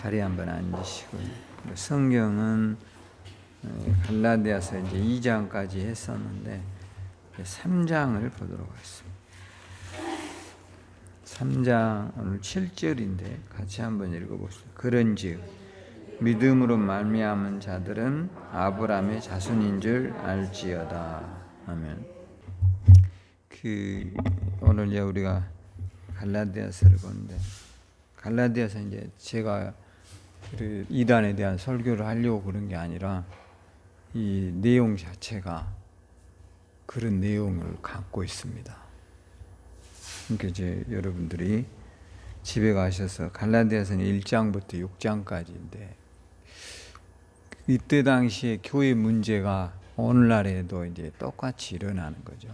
자리에 한번 앉으시고, 성경은 갈라디아서 이제 2장까지 했었는데 3장을 보도록 하겠습니다. 3장 오늘 7절인데 같이 한번 읽어보시죠. 그런즉 믿음으로 말미암은 자들은 아브라함의 자손인 줄 알지어다. 아멘. 오늘 이제 우리가 갈라디아서를 보는데, 갈라디아서 이제 제가 이단에 대한 설교를 하려고 그런 게 아니라 이 내용 자체가 그런 내용을 갖고 있습니다. 그러니까 이제 여러분들이 집에 가셔서 갈라디아서는 1장부터 6장까지인데, 이때 당시에 교회 문제가 오늘날에도 이제 똑같이 일어나는 거죠.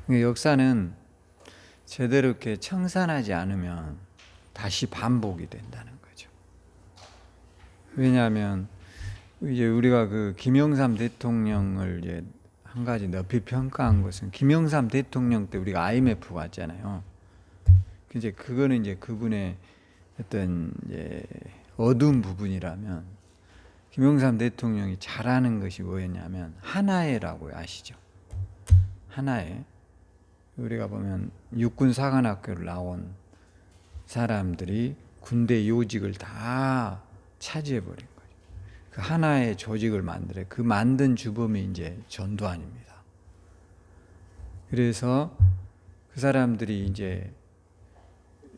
그러니까 역사는 제대로 이렇게 청산하지 않으면 다시 반복이 된다는 거죠. 왜냐하면 이제 우리가 그 김영삼 대통령을 이제 한 가지 높이 평가한 것은, 김영삼 대통령 때 우리가 IMF 갔잖아요. 이제 그거는 이제 그분의 어떤 이제 어두운 부분이라면, 김영삼 대통령이 잘하는 것이 뭐였냐면 하나회라고 아시죠? 하나회. 우리가 보면 육군 사관학교를 나온 사람들이 군대 요직을 다 차지해버린 거죠. 그 하나의 조직을 만들어요. 그 만든 주범이 이제 전두환입니다. 그래서 그 사람들이 이제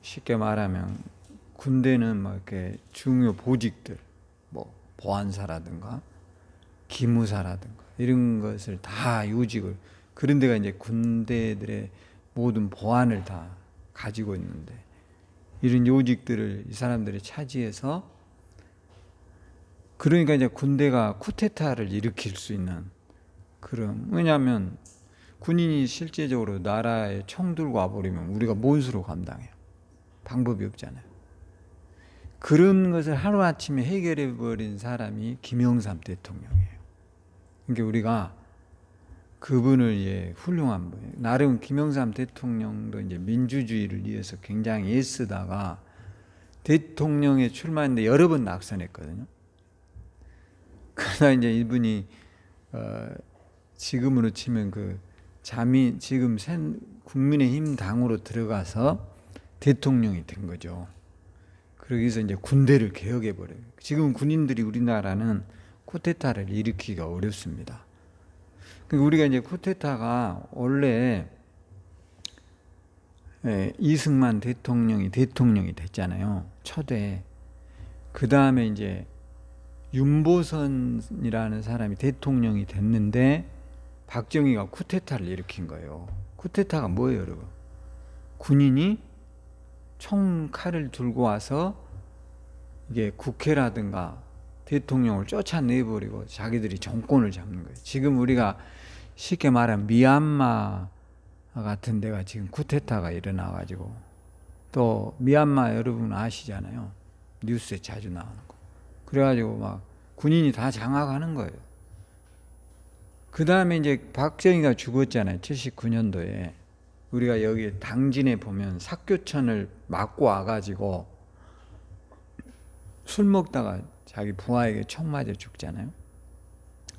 쉽게 말하면 군대는 뭐 이렇게 중요 보직들, 뭐 보안사라든가 기무사라든가 이런 것을 다 요직을, 그런 데가 이제 군대들의 모든 보안을 다 가지고 있는데, 이런 요직들을 이 사람들이 차지해서, 그러니까 이제 군대가 쿠데타를 일으킬 수 있는 그런, 왜냐하면 군인이 실제적으로 나라에 총 들고 와버리면 우리가 뭔 수로 감당해요? 방법이 없잖아요. 그런 것을 하루아침에 해결해버린 사람이 김영삼 대통령이에요. 그러니까 우리가 그분을 훌륭한 분이에요. 나름 김영삼 대통령도 이제 민주주의를 위해서 굉장히 애쓰다가 대통령에 출마했는데 여러 번 낙선했거든요. 그러나 이제 이분이 지금으로 치면 지금 국민의힘 당으로 들어가서 대통령이 된 거죠. 그러기서 이제 군대를 개혁해 버려요. 지금 군인들이 우리나라는 쿠데타를 일으키기가 어렵습니다. 우리가 이제 쿠데타가 원래 이승만 대통령이 됐잖아요. 초대. 그 다음에 이제 윤보선이라는 사람이 대통령이 됐는데 박정희가 쿠데타를 일으킨 거예요. 쿠데타가 뭐예요, 여러분? 군인이 총칼을 들고 와서 이게 국회라든가 대통령을 쫓아내버리고 자기들이 정권을 잡는 거예요. 지금 우리가 쉽게 말하면 미얀마 같은 데가 지금 쿠데타가 일어나가지고, 또 미얀마 여러분 아시잖아요. 뉴스에 자주 나오는 거. 그래가지고 막 군인이 다 장악하는 거예요. 그 다음에 이제 박정희가 죽었잖아요. 79년도에. 우리가 여기 당진에 보면 삭교천을 맞고 와가지고 술 먹다가 자기 부하에게 총 맞아 죽잖아요.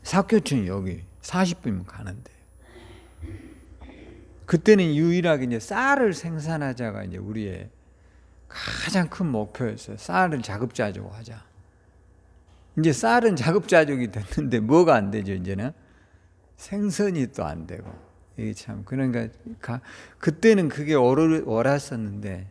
삭교천이 여기 40분이면 가는데, 그때는 유일하게 이제 쌀을 생산하자가 이제 우리의 가장 큰 목표였어요. 쌀을 자급자족 하자. 이제 쌀은 자급자족이 됐는데 뭐가 안 되죠, 이제는? 생선이 또 안 되고. 이게 참, 그러니까 그때는 그게 옳았었는데,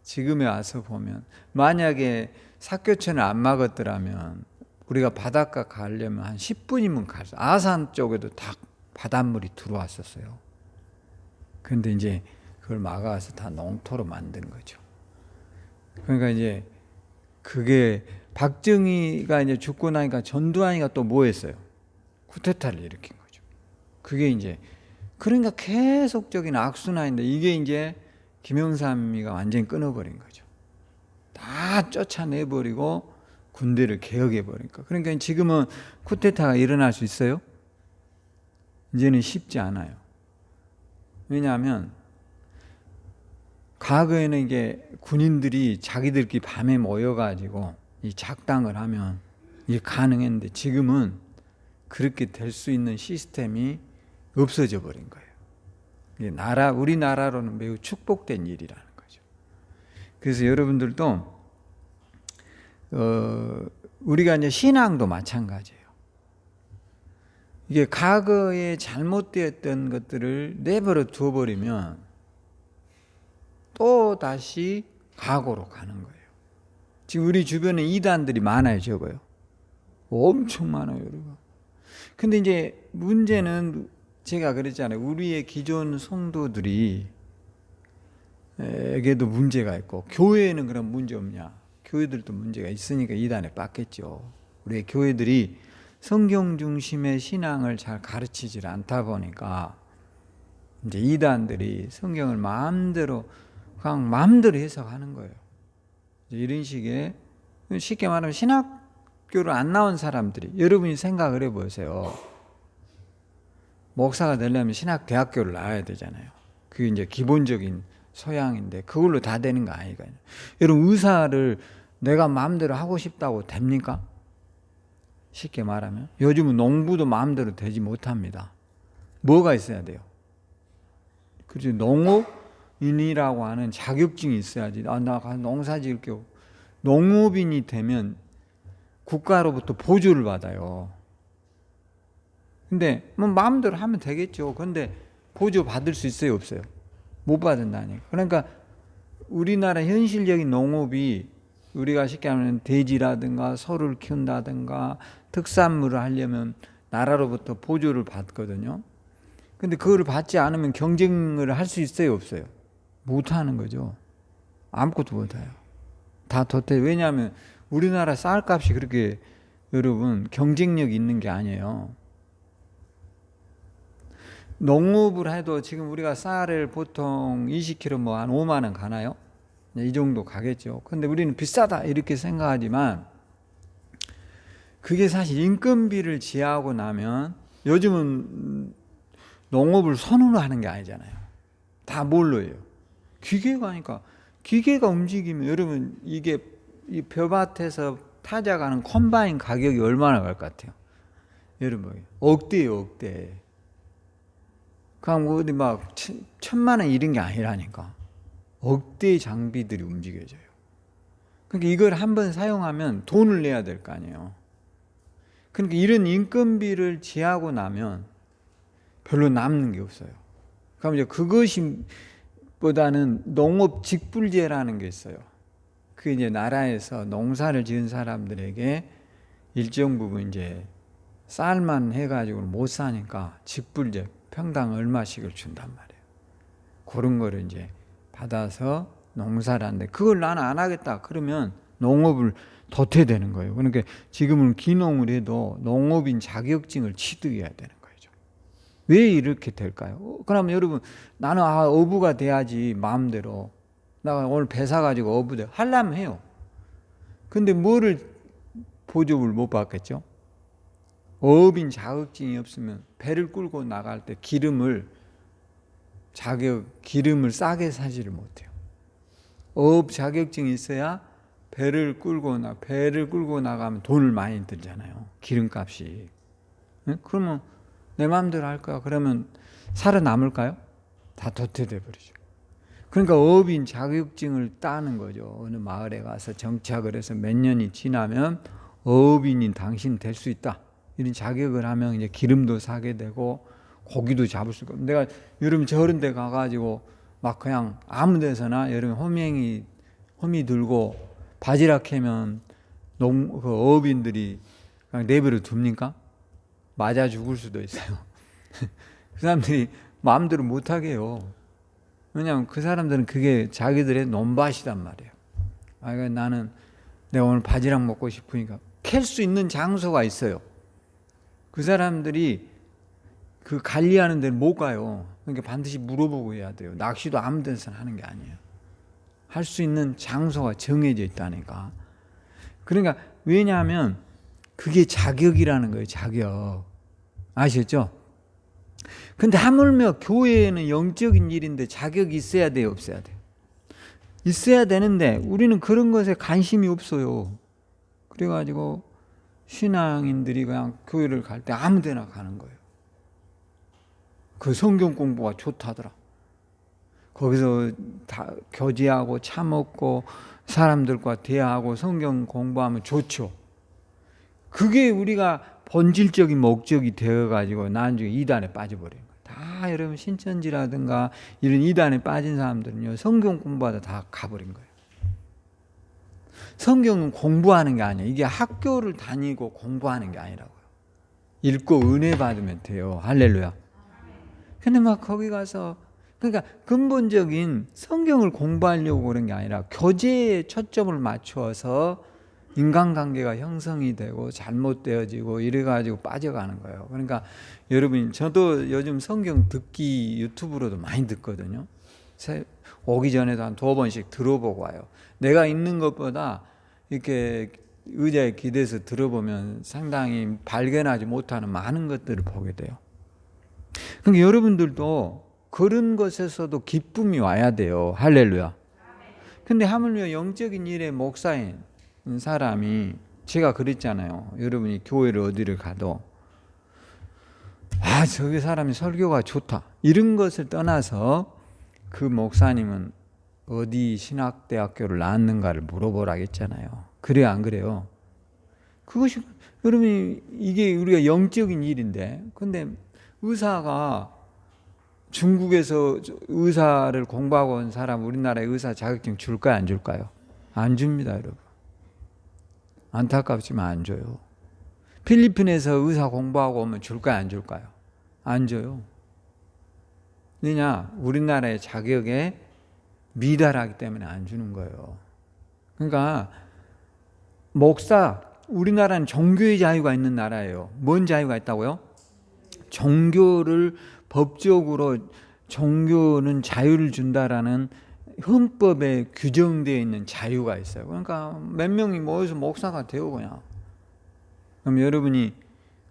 지금에 와서 보면 만약에 삭교천을 안 막았더라면 우리가 바닷가 가려면 한 10분이면 가서 아산 쪽에도 다 바닷물이 들어왔었어요. 그런데 이제 그걸 막아서 다 농토로 만든 거죠. 그러니까 이제 그게 박정희가 이제 죽고 나니까 전두환이가 또 뭐 했어요? 쿠데타를 일으킨 거죠. 그게 이제, 그러니까 계속적인 악순환인데, 이게 이제 김영삼이가 완전히 끊어버린 거죠. 다 쫓아내버리고 군대를 개혁해버리니까. 그러니까 지금은 쿠데타가 일어날 수 있어요? 이제는 쉽지 않아요. 왜냐하면 과거에는 이게 군인들이 자기들끼리 밤에 모여가지고 이 작당을 하면 이게 가능했는데 지금은 그렇게 될 수 있는 시스템이 없어져 버린 거예요. 이게 우리나라로는 매우 축복된 일이라는 거죠. 그래서 여러분들도 우리가 이제 신앙도 마찬가지예요. 이게 과거에 잘못되었던 것들을 내버려 두어버리면 또 다시 과거로 가는 거예요. 지금 우리 주변에 이단들이 많아요, 적어요. 엄청 많아요, 여러분. 근데 이제 문제는 제가 그랬잖아요. 우리의 기존 성도들이 에게도 문제가 있고 교회에는 그런 문제 없냐? 교회들도 문제가 있으니까 이단에 빠겠죠. 우리의 교회들이 성경 중심의 신앙을 잘 가르치질 않다 보니까 이제 이단들이 성경을 마음대로 해석하는 거예요. 이런 식의, 쉽게 말하면 신학교를 안 나온 사람들이, 여러분이 생각을 해보세요. 목사가 되려면 신학대학교를 나와야 되잖아요. 그게 이제 기본적인 소양인데 그걸로 다 되는 거 아니까요. 여러분, 의사를 내가 마음대로 하고 싶다고 됩니까? 쉽게 말하면 요즘은 농부도 마음대로 되지 못합니다. 뭐가 있어야 돼요? 그렇죠. 농업인이라고 하는 자격증이 있어야지. 나 농사 지을게요. 농업인이 되면 국가로부터 보조를 받아요. 근데 뭐 마음대로 하면 되겠죠. 근데 보조 받을 수 있어요, 없어요? 못 받는다니까. 그러니까 우리나라 현실적인 농업이, 우리가 쉽게 하면 돼지라든가 소를 키운다든가 특산물을 하려면 나라로부터 보조를 받거든요. 근데 그거를 받지 않으면 경쟁을 할 수 있어요, 없어요? 못 하는 거죠. 아무것도 못 해요. 다 덧대. 왜냐하면 우리나라 쌀값이 그렇게, 여러분, 경쟁력 있는 게 아니에요. 농업을 해도 지금 우리가 쌀을 보통 20kg 뭐 한 5만 원 가나요? 이 정도 가겠죠. 근데 우리는 비싸다 이렇게 생각하지만 그게 사실 인건비를 지하고 나면, 요즘은 농업을 손으로 하는 게 아니잖아요. 다 뭘로 해요? 기계가 하니까. 기계가 움직이면, 여러분, 이게 이 벼밭에서 타작하는 컴바인 가격이 얼마나 갈 것 같아요? 여러분, 억대예요, 억대. 그럼 어디 막 1,000만 원 이런 게 아니라니까. 억대의 장비들이 움직여져요. 그러니까 이걸 한번 사용하면 돈을 내야 될 거 아니에요. 그러니까 이런 인건비를 지하고 나면 별로 남는 게 없어요. 그럼 이제 그것이 보다는 농업 직불제라는 게 있어요. 그게 이제 나라에서 농사를 지은 사람들에게 일정 부분 이제 쌀만 해가지고 못 사니까 직불제, 평당 얼마씩을 준단 말이에요. 그런 거를 이제 받아서 농사를 하는데, 그걸 나는 안 하겠다 그러면 농업을 도태되는 거예요. 그러니까 지금은 기농을 해도 농업인 자격증을 취득해야 되는 거죠. 왜 이렇게 될까요? 그러면 여러분, 나는 어부가 돼야지, 마음대로 나 오늘 배 사가지고 어부 돼 하려면 해요. 근데 뭐를 보조를 못 받겠죠? 어업인 자격증이 없으면 배를 끌고 나갈 때 기름을 싸게 사지를 못해요. 어업 자격증이 있어야 배를 끌고 나가면 돈을 많이 들잖아요. 기름값이. 그러면 내 마음대로 할 거야. 그러면 살아남을까요? 다 도태돼 버리죠. 그러니까 어업인 자격증을 따는 거죠. 어느 마을에 가서 정착을 해서 몇 년이 지나면 어업인인 당신 될 수 있다. 이런 자격을 하면 이제 기름도 사게 되고 고기도 잡을 수 있고. 내가 여러분 저런 데 가가지고 막 그냥 아무 데서나 여러분 호미 들고 바지락 캐면 그 어업인들이 그냥 내버려 둡니까? 맞아 죽을 수도 있어요. 그 사람들이 마음대로 못하게 해요. 왜냐하면 그 사람들은 그게 자기들의 논밭이단 말이에요. 그러니까 나는 내가 오늘 바지락 먹고 싶으니까 캘 수 있는 장소가 있어요. 그 사람들이 그 관리하는 데는 못 가요. 그러니까 반드시 물어보고 해야 돼요. 낚시도 아무 데서나 하는 게 아니에요. 할 수 있는 장소가 정해져 있다니까. 그러니까 왜냐하면 그게 자격이라는 거예요. 자격. 아셨죠? 근데 하물며 교회에는 영적인 일인데 자격이 있어야 돼요, 없어야 돼요? 있어야 되는데 우리는 그런 것에 관심이 없어요. 그래가지고 신앙인들이 그냥 교회를 갈 때 아무 데나 가는 거예요. 그 성경 공부가 좋다더라. 거기서 다 교제하고 차 먹고 사람들과 대화하고 성경 공부하면 좋죠. 그게 우리가 본질적인 목적이 되어가지고 나중에 이단에 빠져버린 거예요. 다 여러분 신천지라든가 이런 이단에 빠진 사람들은요, 성경 공부하다 다 가버린 거예요. 성경은 공부하는 게 아니에요. 이게 학교를 다니고 공부하는 게 아니라고요. 읽고 은혜 받으면 돼요. 할렐루야. 근데 막 거기 가서, 그러니까 근본적인 성경을 공부하려고 그런 게 아니라 교제에 초점을 맞추어서 인간관계가 형성이 되고 잘못되어지고 이래가지고 빠져가는 거예요. 그러니까 여러분, 저도 요즘 성경 듣기 유튜브로도 많이 듣거든요. 오기 전에도 한 2번씩 들어보고 와요. 내가 읽는 것보다 이렇게 의자에 기대서 들어보면 상당히 발견하지 못하는 많은 것들을 보게 돼요. 그러니까 여러분들도 그런 것에서도 기쁨이 와야 돼요. 할렐루야. 근데 하물며 영적인 일에 목사인 사람이, 제가 그랬잖아요. 여러분이 교회를 어디를 가도 저기 사람이 설교가 좋다 이런 것을 떠나서 그 목사님은 어디 신학대학교를 나왔는가를 물어보라겠잖아요. 그래요, 안 그래요? 그것이 여러분이, 이게 우리가 영적인 일인데, 근데 의사가 중국에서 의사를 공부하고 온 사람 우리나라에 의사 자격증 줄까요, 안 줄까요? 안 줍니다, 여러분. 안타깝지만 안 줘요. 필리핀에서 의사 공부하고 오면 줄까요, 안 줄까요? 안 줘요. 왜냐? 우리나라의 자격에 미달하기 때문에 안 주는 거예요. 그러니까 목사, 우리나라는 종교의 자유가 있는 나라예요. 뭔 자유가 있다고요? 종교를 법적으로, 종교는 자유를 준다라는 헌법에 규정되어 있는 자유가 있어요. 그러니까 몇 명이 모여서 목사가 되고 그냥. 그럼 여러분이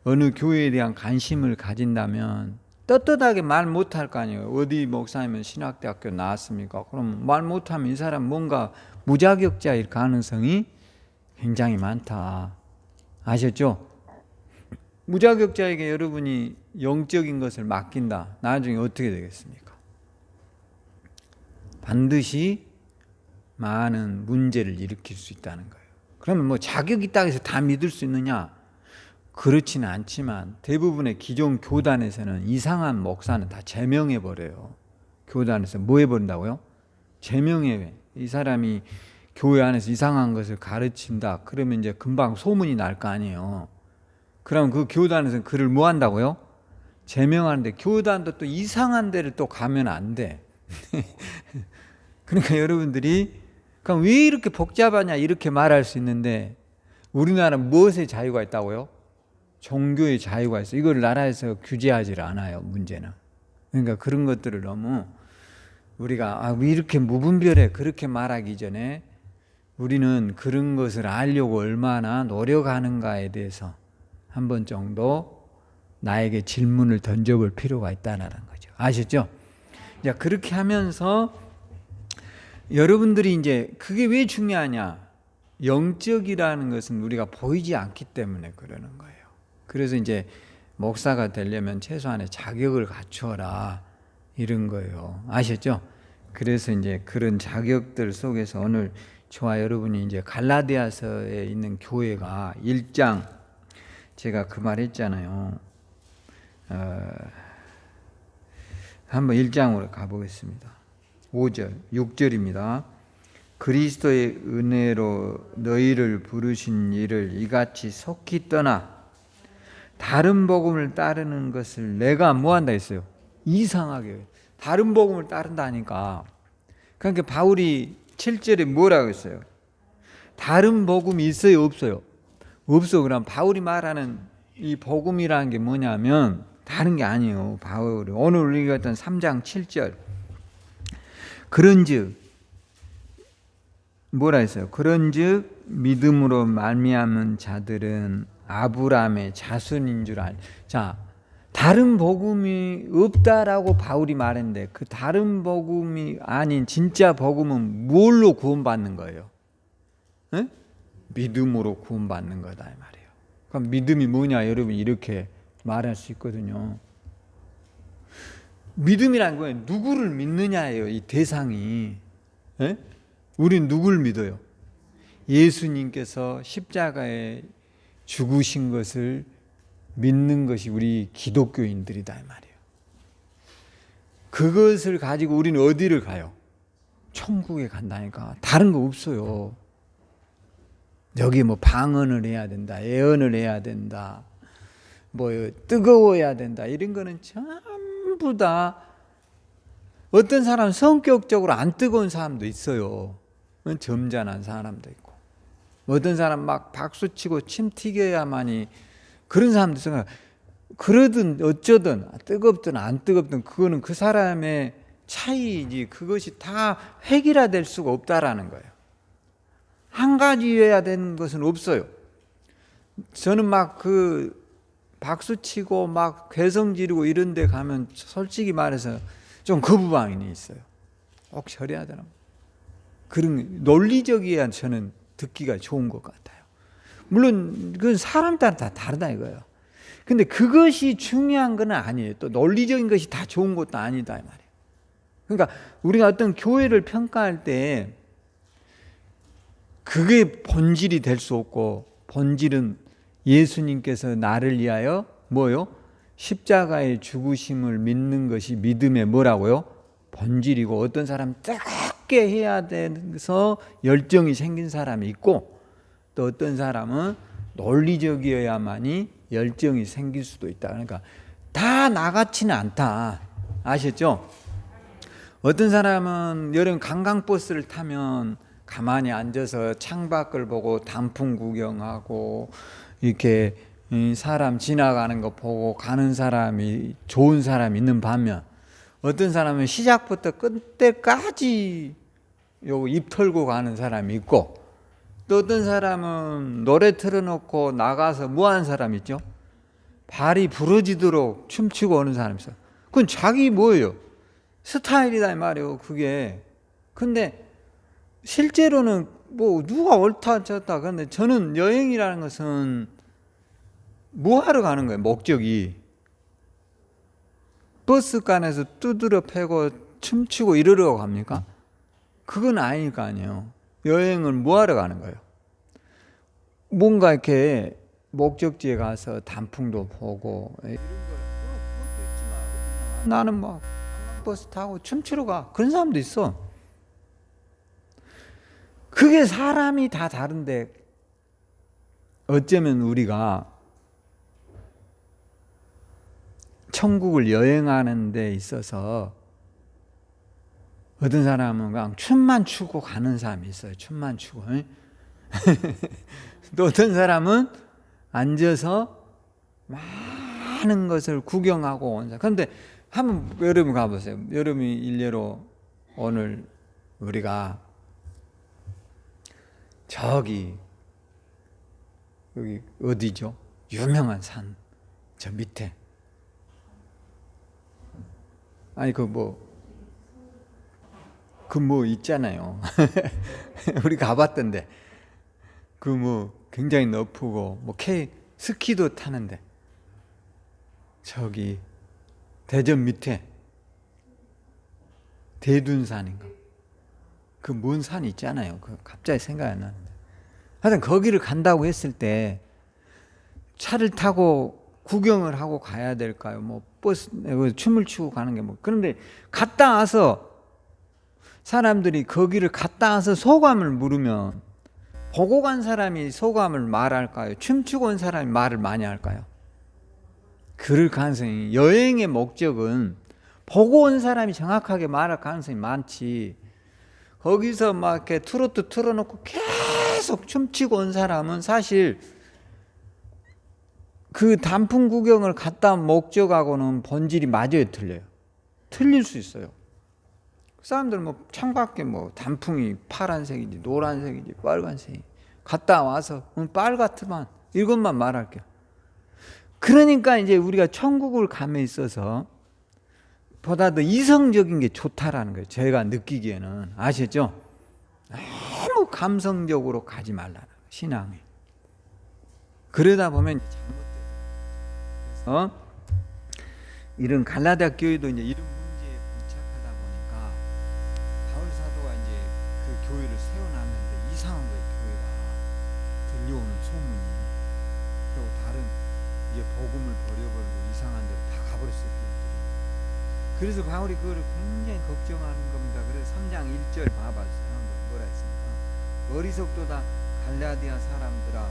어느 교회에 대한 관심을 가진다면 떳떳하게 말 못할 거 아니에요. 어디 목사님은 신학대학교 나왔습니까? 그럼 말 못하면 이 사람 뭔가 무자격자일 가능성이 굉장히 많다. 아셨죠? 무자격자에게 여러분이 영적인 것을 맡긴다. 나중에 어떻게 되겠습니까? 반드시 많은 문제를 일으킬 수 있다는 거예요. 그러면 뭐 자격이 있다고 해서 다 믿을 수 있느냐? 그렇지는 않지만 대부분의 기존 교단에서는 이상한 목사는 다 제명해 버려요. 교단에서 뭐 해버린다고요? 제명해. 이 사람이 교회 안에서 이상한 것을 가르친다. 그러면 이제 금방 소문이 날 거 아니에요. 그럼 그 교단에서는 그를 뭐 한다고요? 제명하는데, 교단도 또 이상한 데를 또 가면 안 돼. 그러니까 여러분들이, 그럼 왜 이렇게 복잡하냐 이렇게 말할 수 있는데, 우리나라는 무엇의 자유가 있다고요? 종교의 자유가 있어요. 이걸 나라에서 규제하지 않아요, 문제는. 그러니까 그런 것들을 너무 우리가 왜 이렇게 무분별해 그렇게 말하기 전에 우리는 그런 것을 알려고 얼마나 노력하는가에 대해서 한 번 정도 나에게 질문을 던져볼 필요가 있다는 거죠. 아셨죠? 자, 그렇게 하면서 여러분들이 이제 그게 왜 중요하냐? 영적이라는 것은 우리가 보이지 않기 때문에 그러는 거예요. 그래서 이제 목사가 되려면 최소한의 자격을 갖추어라 이런 거예요. 아셨죠? 그래서 이제 그런 자격들 속에서 오늘 저와 여러분이 이제 갈라디아서에 있는 교회가 1장, 제가 그 말 했잖아요. 한번 1장으로 가보겠습니다. 5절, 6절입니다. 그리스도의 은혜로 너희를 부르신 이를 이같이 속히 떠나 다른 복음을 따르는 것을 내가 뭐한다 했어요? 이상하게. 다른 복음을 따른다니까. 그러니까 바울이 7절에 뭐라고 했어요? 다른 복음이 있어요, 없어요? 없어. 그럼 바울이 말하는 이 복음이라는 게 뭐냐면 다른 게 아니에요. 바울이 오늘 우리가 했던 3장 7절. 그런즉 뭐라 했어요? 그런즉 믿음으로 말미암은 자들은 아브라함의 자손인 줄 알. 자, 다른 복음이 없다라고 바울이 말했는데 그 다른 복음이 아닌 진짜 복음은 뭘로 구원받는 거예요? 에? 믿음으로 구원받는 거다 이 말이에요. 그럼 믿음이 뭐냐 여러분 이렇게 말할 수 있거든요. 믿음이란 거예요. 누구를 믿느냐예요. 이 대상이. 에? 우린 누굴 믿어요? 예수님께서 십자가에 죽으신 것을 믿는 것이 우리 기독교인들이다 이 말이에요. 그것을 가지고 우리는 어디를 가요? 천국에 간다니까. 다른 거 없어요. 여기 뭐 방언을 해야 된다, 예언을 해야 된다, 뭐 뜨거워야 된다 이런 거는 전부 다 어떤 사람은 성격적으로 안 뜨거운 사람도 있어요. 점잖은 사람도 있고 어떤 사람 막 박수치고 침 튀겨야만이 그런 사람도 있어요. 그러든 어쩌든 뜨겁든 안 뜨겁든 그거는 그 사람의 차이지 그것이 다 획일화될 수가 없다라는 거예요. 한 가지여야 되는 것은 없어요. 저는 막 그 박수치고 막 괴성 지르고 이런 데 가면 솔직히 말해서 좀 거부감이 있어요. 꼭 저래야 되나? 그런 논리적이야 저는 듣기가 좋은 것 같아요. 물론 그건 사람 따라 다 다르다 이거예요. 근데 그것이 중요한 건 아니에요. 또 논리적인 것이 다 좋은 것도 아니다 이 말이에요. 그러니까 우리가 어떤 교회를 평가할 때 그게 본질이 될 수 없고 본질은 예수님께서 나를 위하여 뭐요? 십자가의 죽으심을 믿는 것이 믿음의 뭐라고요? 본질이고 어떤 사람 뜨겁게 해야 돼서 열정이 생긴 사람이 있고 또 어떤 사람은 논리적이어야만이 열정이 생길 수도 있다. 그러니까 다 나같지는 않다. 아셨죠? 어떤 사람은 여름 관광버스를 타면 가만히 앉아서 창밖을 보고 단풍 구경하고 이렇게 사람 지나가는 거 보고 가는 사람이 좋은 사람이 있는 반면 어떤 사람은 시작부터 끝때까지 요 입 털고 가는 사람이 있고 또 어떤 사람은 노래 틀어놓고 나가서 뭐 하는 사람 있죠? 발이 부러지도록 춤추고 오는 사람이 있어요. 그건 자기 뭐예요? 스타일이다 이 말이에요 그게. 근데 실제로는 뭐 누가 옳다 졌다 그런데 저는 여행이라는 것은 뭐 하러 가는 거예요? 목적이 버스간에서 두드려 패고 춤추고 이러려고 갑니까? 그건 아닐 거 아니에요. 여행은 뭐 하러 가는 거예요? 뭔가 이렇게 목적지에 가서 단풍도 보고 이런 거 그것도 있지만 나는 막 버스 타고 춤추러 가 그런 사람도 있어. 그게 사람이 다 다른데 어쩌면 우리가 천국을 여행하는 데 있어서 어떤 사람은 그냥 춤만 추고 가는 사람이 있어요. 춤만 추고. 또 어떤 사람은 앉아서 많은 것을 구경하고 온 사람. 그런데 한번 여러분 가보세요. 여러분이 일례로 오늘 우리가 저기 여기 어디죠? 유명한 산 저 밑에 아니 그 뭐 있잖아요. 우리 가봤던데 그 뭐 굉장히 높고 뭐 스키도 타는데 저기 대전 밑에 대둔산인가 그 먼 산 있잖아요. 그 갑자기 생각이 안 나는데 하여튼 거기를 간다고 했을 때 차를 타고 구경을 하고 가야 될까요? 뭐 버스 춤을 추고 가는 게 뭐 그런데 갔다 와서 사람들이 거기를 갔다 와서 소감을 물으면 보고 간 사람이 소감을 말할까요? 춤추고 온 사람이 말을 많이 할까요? 그럴 가능성이 여행의 목적은 보고 온 사람이 정확하게 말할 가능성이 많지 거기서 막 이렇게 트로트 틀어놓고 계속 춤추고 온 사람은 사실 그 단풍 구경을 갔다 온 목적하고는 본질이 마저에 틀려요. 틀릴 수 있어요. 그 사람들은 뭐 창밖에 뭐 단풍이 파란색이지 노란색이지 빨간색이 갔다 와서 빨갛더만 이것만 말할게요. 그러니까 이제 우리가 천국을 감에 있어서 보다 더 이성적인 게 좋다라는 거예요. 제가 느끼기에는 아시죠? 너무 감성적으로 가지 말라는 거예요. 신앙이. 그러다 보면 잘못돼서 이런 갈라디아 교회도 이제 이런 문제에 봉착하다 보니까 바울 사도가 이제 그 교회를 세워놨는데 이상한 거예요. 교회가 들려오는 소문이. 그리고 다른 이제 복음을 버려버리고 이상한 데로 다 가버렸어요. 교회들이. 그래서 바울이 그거를 굉장히 걱정하는 겁니다. 그래서 3장 1절 봐봤어요. 뭐라 했습니까? 어리석도다 갈라디아 사람들아,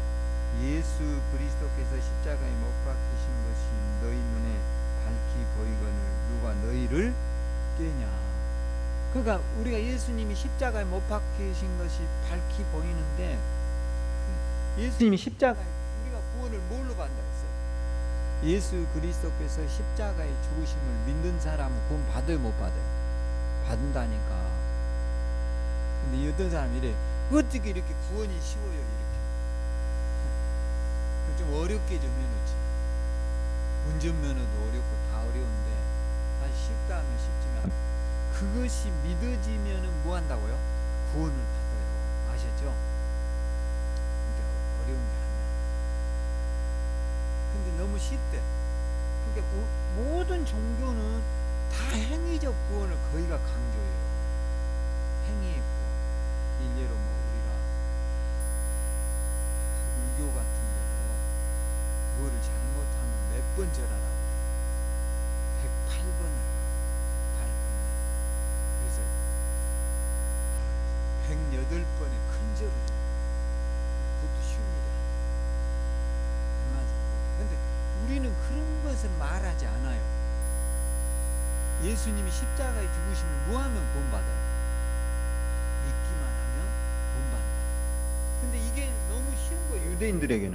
예수 그리스도께서 십자가에 못 박히신 것이 너희 눈에 밝히 보이거늘 누가 너희를 깨냐. 그러니까 우리가 예수님이 십자가에 못 박히신 것이 밝히 보이는데, 예수님이 십자가에 우리가 구원을 뭘로 받는다 했어요? 예수 그리스도께서 십자가에 죽으심을 믿는 사람은 구원 받아요, 못 받아요? 받는다니까. 근데 어떤 사람이 이래, 어떻게 이렇게 구원이 쉬워요? 이렇게 좀 어렵게 좀 해놓지. 운전면허도 어렵고 다 어려운데 사실 쉽다 하면 쉽지만 그것이 믿어지면은 뭐 한다고요? 구원을 받아요. 아셨죠? 그러니까 어려운 게 아니야. 근데 너무 쉽대. 그러니까 모든 종교는 다 행위적 구원을 거의가 강조해요. 행위의 구원. 일례로 뭐 우리가 불교 같은 데도 뭐를 잘못하면 몇 번 절하라고 108번을 발음해. 그래서 108번의 큰 절을 그것도 쉬웁니다. 그런데 우리는 그런 것을 말하지 않아요. 예수님이 십자가에 죽으심을 뭐하면 구원받아요? 믿기만 하면 구원받는다. 근데 이게 너무 쉬운 거예요. 유대인들에게는.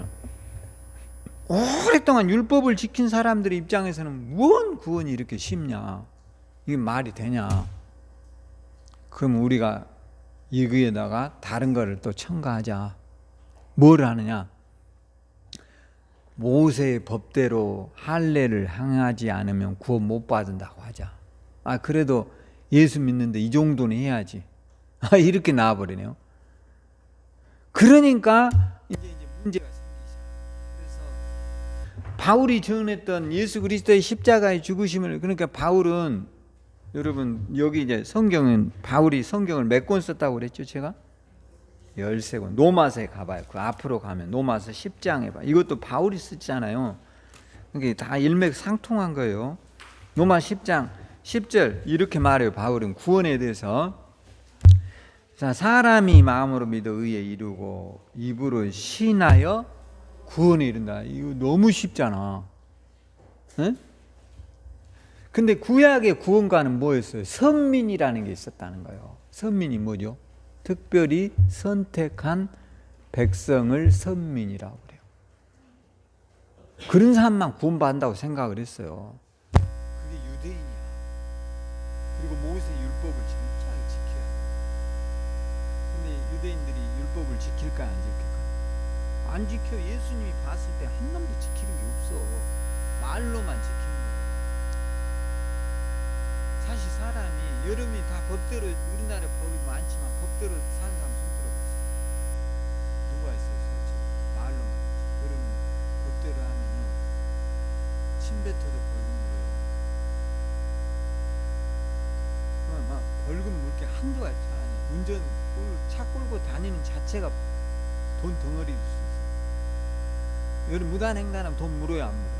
오랫동안 율법을 지킨 사람들의 입장에서는 뭔 구원이 이렇게 쉽냐, 이게 말이 되냐. 그럼 우리가 이거에다가 다른 거를 또 첨가하자. 뭘 하느냐? 모세의 법대로 할례를 행하지 않으면 구원 못 받는다고 하자. 그래도 예수 믿는데 이 정도는 해야지. 이렇게 나와버리네요. 그러니까 이제 문제가 생기죠. 그래서 바울이 전했던 예수 그리스도의 십자가의 죽으심을, 그러니까 바울은, 여러분 여기 이제 성경은 바울이 성경을 몇 권 썼다고 그랬죠? 제가 13권. 로마서에 가봐요. 그 앞으로 가면 로마서 10장에 봐. 이것도 바울이 쓰잖아요. 그러니까 다 일맥상통한 거예요. 로마 10장 10절 이렇게 말해요. 바울은 구원에 대해서. 자, 사람이 마음으로 믿어 의에 이르고 입으로 신하여 구원에 이른다. 이거 너무 쉽잖아. 응? 근데 구약의 구원가는 뭐였어요? 선민이라는 게 있었다는 거예요. 선민이 뭐죠? 특별히 선택한 백성을 선민이라고 그래요. 그런 사람만 구원받는다고 생각을 했어요. 그게 유대인이야. 그리고 모세 율법을 철저하게 지켜야 돼. 근데 유대인들이 율법을 지킬까 안 지킬까? 안 지켜. 예수님이 봤을 때 한 놈도 지키는 게 없어. 말로만 지키는 거예요. 사실 사람이 여름이 다 법대로, 우리나라 법이 많지만 법대로 사는 사람 손 들어보세요. 누가 있어요? 솔직히 말로만. 여름 법대로 하면은 침뱉어도 벌금 물어요. 막 벌금 물게 한두가 있지. 운전 차 끌고 다니는 자체가 돈 덩어리일 수 있어요. 여름 무단횡단하면 돈 물어야 안 물어요?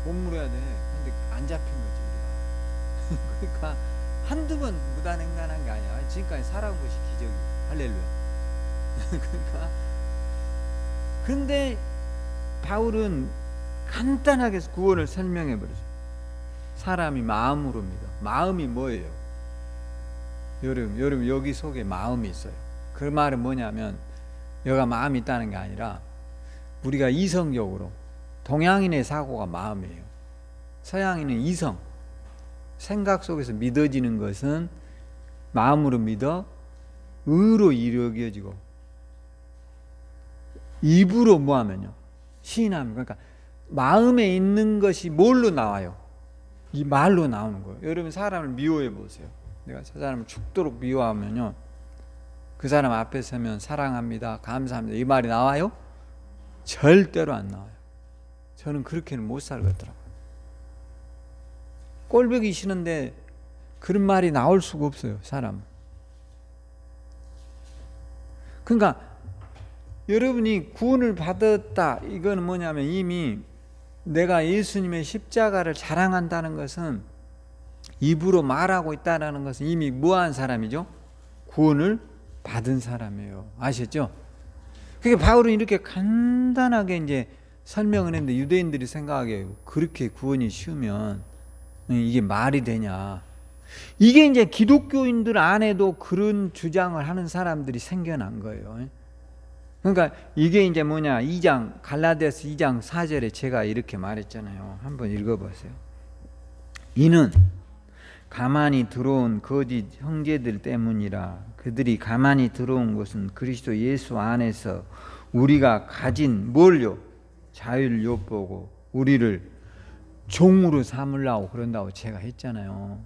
못 물어야 돼. 근데 안 잡힌 거지 우리가. 그러니까 한두 번 무단횡단한 게 아니야. 지금까지 살아온 것이 기적이에요. 할렐루야. 그러니까 근데 바울은 간단하게 구원을 설명해 버렸어요. 사람이 마음으로 믿어. 마음이 뭐예요? 여러분 여기 속에 마음이 있어요. 그 말은 뭐냐면 여기가 마음이 있다는 게 아니라 우리가 이성적으로, 동양인의 사고가 마음이에요. 서양인은 이성, 생각 속에서 믿어지는 것은 마음으로 믿어 의로 이루어지고, 입으로 뭐하면요? 시인하면. 그러니까 마음에 있는 것이 뭘로 나와요? 이 말로 나오는 거예요. 여러분 사람을 미워해 보세요. 내가 저 사람을 죽도록 미워하면요, 그 사람 앞에 서면 사랑합니다, 감사합니다 이 말이 나와요? 절대로 안 나와요. 저는 그렇게는 못 살겠더라고요. 꼴보기 싫은데 그런 말이 나올 수가 없어요, 사람. 그러니까 여러분이 구원을 받았다, 이거는 뭐냐면 이미 내가 예수님의 십자가를 자랑한다는 것은, 입으로 말하고 있다는 것은 이미 뭐한 사람이죠? 구원을 받은 사람이에요. 아셨죠? 그게 바울은 이렇게 간단하게 이제 설명을 했는데, 유대인들이 생각하기에 그렇게 구원이 쉬우면 이게 말이 되냐. 이게 이제 기독교인들 안에도 그런 주장을 하는 사람들이 생겨난 거예요. 그러니까 이게 이제 뭐냐, 2장 갈라디아서 2장 4절에 제가 이렇게 말했잖아요. 한번 읽어보세요. 이는 가만히 들어온 거짓 형제들 때문이라. 그들이 가만히 들어온 것은 그리스도 예수 안에서 우리가 가진 뭘요? 자유를 엿보고 우리를 종으로 삼으려고 그런다고 제가 했잖아요.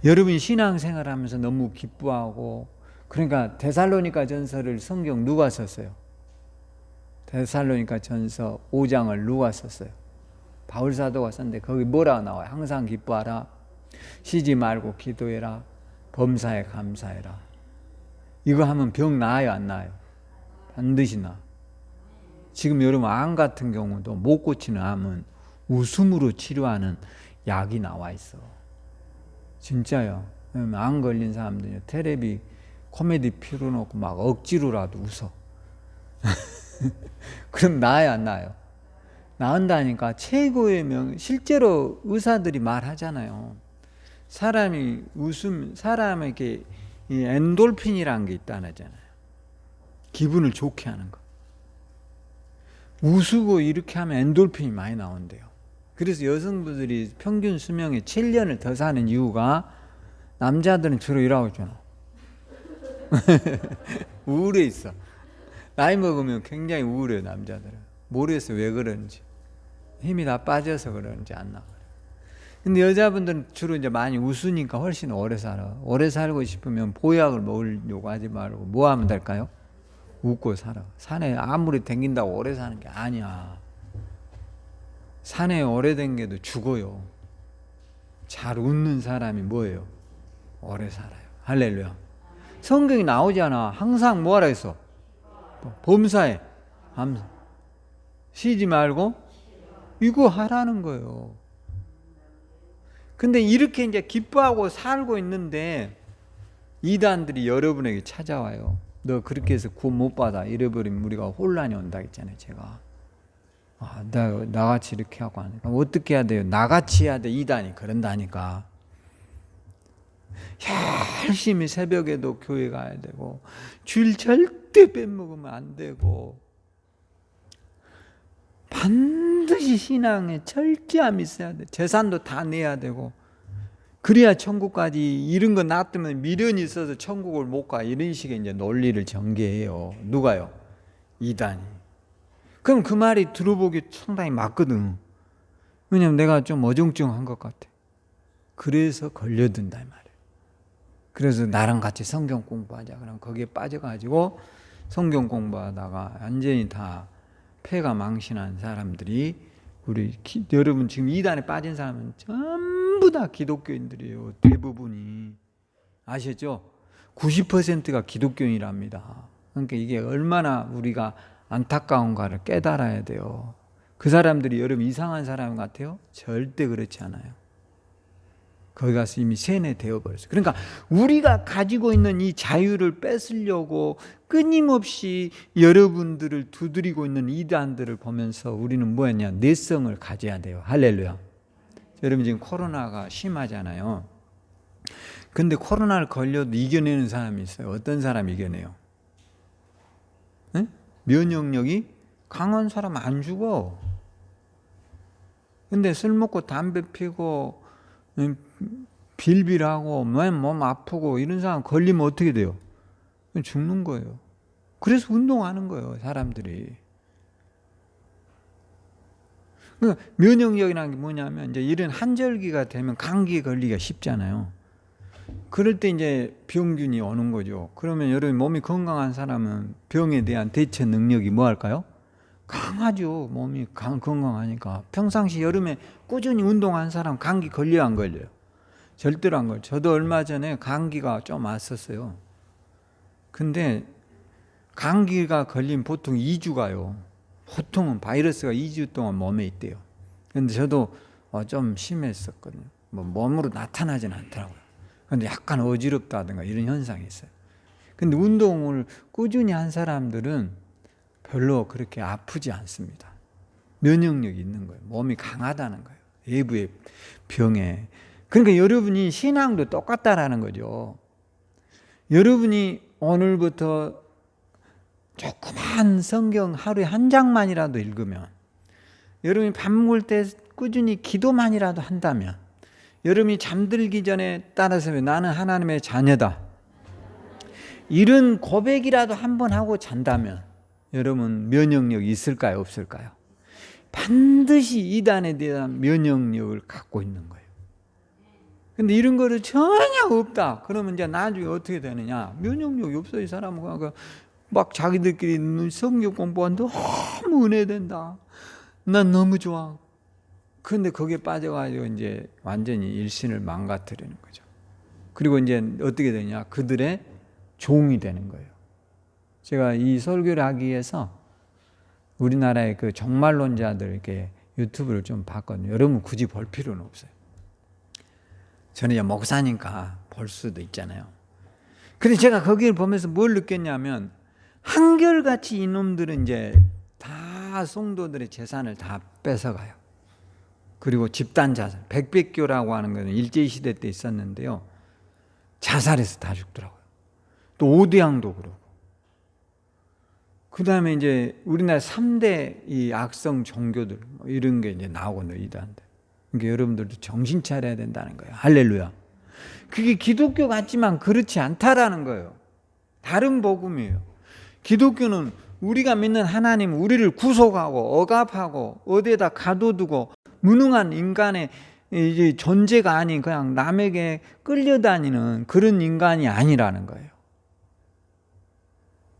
여러분이 신앙생활하면서 너무 기뻐하고, 그러니까 데살로니가 전서를 성경 누가 썼어요? 데살로니가 전서 5장을 누가 썼어요? 바울 사도가 썼는데 거기 뭐라 나와요? 항상 기뻐하라, 쉬지 말고 기도해라, 범사에 감사해라. 이거 하면 병 나아요, 안 나아요? 반드시 나. 지금 여러분 암 같은 경우도 못 고치는 암은 웃음으로 치료하는 약이 나와 있어. 진짜요. 암 걸린 사람들이 텔레비 코미디 피워놓고 막 억지로라도 웃어. 그럼 나아요, 안 나아요? 나은다니까. 최고의 실제로 의사들이 말하잖아요. 사람이 사람에게 이 엔돌핀이라는 게 있다잖아요. 기분을 좋게 하는 거. 웃고 이렇게 하면 엔돌핀이 많이 나온대요. 그래서 여성분들이 평균 수명이 7년을 더 사는 이유가, 남자들은 주로 이러고 있잖아. 우울해 있어. 나이 먹으면 굉장히 우울해요, 남자들은. 모르겠어요, 왜 그런지. 힘이 다 빠져서 그런지 안 나와요. 근데 여자분들은 주로 이제 많이 웃으니까 훨씬 오래 살아. 오래 살고 싶으면 보약을 먹으려고 하지 말고 뭐 하면 될까요? 웃고 살아. 산에 아무리 댕긴다고 오래 사는 게 아니야. 산에 오래 댕겨도 죽어요. 잘 웃는 사람이 뭐예요? 오래 살아요. 할렐루야. 성경이 나오잖아. 항상 뭐하라 했어? 범사에 감사. 쉬지 말고 이거 하라는 거예요. 근데 이렇게 이제 기뻐하고 살고 있는데 이단들이 여러분에게 찾아와요. 너 그렇게 해서 구원 못 받아. 잃어버리면 우리가 혼란이 온다 했잖아요, 제가. 나같이 이렇게 하고 하니까 어떻게 해야 돼요? 나같이 해야 돼. 이단이 그런다니까. 열심히 새벽에도 교회 가야 되고, 주일 절대 빼먹으면 안 되고, 반드시 신앙에 철저함이 있어야 돼. 재산도 다 내야 되고, 그래야 천국까지. 이런 거 놔두면 미련이 있어서 천국을 못 가. 이런 식의 이제 논리를 전개해요. 누가요? 이단이. 그럼 그 말이 들어보기 상당히 맞거든. 왜냐면 내가 좀 어중쩡한 것 같아. 그래서 걸려든다 이 말이에요. 그래서 나랑 같이 성경 공부하자. 그럼 거기에 빠져가지고 성경 공부하다가 완전히 다 폐가 망신한 사람들이, 여러분 지금 이단에 빠진 사람은 전부 다 기독교인들이에요. 대부분이. 아시죠? 90%가 기독교인이랍니다. 그러니까 이게 얼마나 우리가 안타까운가를 깨달아야 돼요. 그 사람들이 여러분 이상한 사람 같아요? 절대 그렇지 않아요. 거기 가서 이미 세뇌되어 버렸어요. 그러니까 우리가 가지고 있는 이 자유를 뺏으려고 끊임없이 여러분들을 두드리고 있는 이단들을 보면서 우리는 뭐였냐? 내성을 가져야 돼요. 할렐루야. 여러분 지금 코로나가 심하잖아요. 근데 코로나를 걸려도 이겨내는 사람이 있어요. 어떤 사람이 이겨내요? 네? 면역력이 강한 사람 안 죽어. 근데 술 먹고 담배 피고 빌빌하고 몸 아프고 이런 사람 걸리면 어떻게 돼요? 죽는 거예요. 그래서 운동하는 거예요, 사람들이. 그러니까 면역력이라는 게 뭐냐면, 이제 이런 한절기가 되면 감기에 걸리기가 쉽잖아요. 그럴 때 이제 병균이 오는 거죠. 그러면 여러분 몸이 건강한 사람은 병에 대한 대처 능력이 뭐 할까요? 강하죠. 몸이 건강하니까. 평상시 여름에 꾸준히 운동한 사람 감기 걸려요, 안 걸려요? 절대로 안 걸려요. 저도 얼마 전에 감기가 좀 왔었어요. 근데 감기가 걸리면 보통 2주 가요. 보통은 바이러스가 2주 동안 몸에 있대요. 근데 저도 좀 심했었거든요. 뭐 몸으로 나타나진 않더라고요. 근데 약간 어지럽다든가 이런 현상이 있어요. 근데 운동을 꾸준히 한 사람들은 별로 그렇게 아프지 않습니다. 면역력이 있는 거예요. 몸이 강하다는 거예요. 외부의 병에. 그러니까 여러분이 신앙도 똑같다라는 거죠. 여러분이 오늘부터 조그만 성경 하루에 한 장만이라도 읽으면, 여러분이 밥 먹을 때 꾸준히 기도만이라도 한다면, 여러분이 잠들기 전에 따라서 나는 하나님의 자녀다, 이런 고백이라도 한번 하고 잔다면 여러분 면역력이 있을까요, 없을까요? 반드시 이단에 대한 면역력을 갖고 있는 거예요. 근데 이런 거를 전혀 없다 그러면 이제 나중에 어떻게 되느냐, 면역력이 없어요. 이 사람은 막 자기들끼리 성경 공부한 너무 은혜된다, 난 너무 좋아. 근데 거기에 빠져가지고 이제 완전히 일신을 망가뜨리는 거죠. 그리고 이제 어떻게 되냐, 그들의 종이 되는 거예요. 제가 이 설교를 하기 위해서 우리나라의 그 종말론자들 이렇게 유튜브를 좀 봤거든요. 여러분 굳이 볼 필요는 없어요. 저는 이제 목사니까 볼 수도 있잖아요. 근데 제가 거기를 보면서 뭘 느꼈냐면, 한결같이 이놈들은 이제 다 성도들의 재산을 다 뺏어가요. 그리고 집단 자살, 백백교라고 하는 것은 일제시대 때 있었는데요, 자살해서 다 죽더라고요. 또 오대양도 그러고. 그 다음에 이제 우리나라 3대 이 악성 종교들 이런 게 이제 나오거든요, 이단들. 그러니까 여러분들도 정신 차려야 된다는 거예요. 할렐루야. 그게 기독교 같지만 그렇지 않다라는 거예요. 다른 복음이에요. 기독교는 우리가 믿는 하나님, 우리를 구속하고 억압하고 어디에다 가둬두고 무능한 인간의 이제 존재가 아닌 그냥 남에게 끌려다니는 그런 인간이 아니라는 거예요.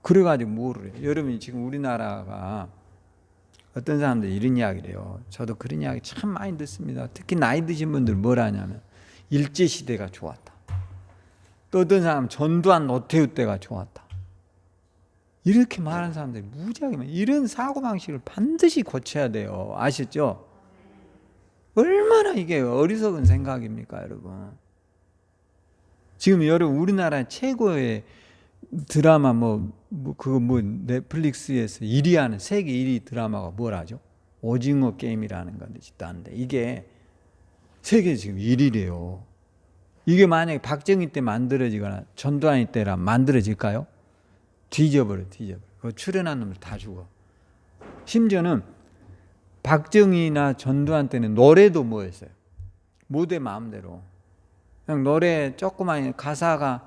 그래가지고 뭐를 해요? 여러분이 지금 우리나라가 어떤 사람들이 이런 이야기를 해요. 저도 그런 이야기 참 많이 듣습니다. 특히 나이 드신 분들 뭘 하냐면, 일제시대가 좋았다. 또 어떤 사람은 전두환 노태우 때가 좋았다. 이렇게 말하는 사람들이 무지하게 많아요. 이런 사고방식을 반드시 고쳐야 돼요. 아시죠? 얼마나 이게 어리석은 생각입니까, 여러분? 지금 여러분 우리나라 최고의 드라마 그거 넷플릭스에서 1위 하는 세계 1위 드라마가 뭐라죠? 오징어 게임이라는 건데 있다는데, 이게 세계 지금 1위래요. 이게 만약에 박정희 때 만들어지거나 전두환 때라 만들어질까요? 뒤져버려. 그 출연한 놈들 다 죽어. 심지어는 박정희나 전두환 때는 노래도 뭐였어요? 모대 마음대로. 그냥 노래 조그만 가사가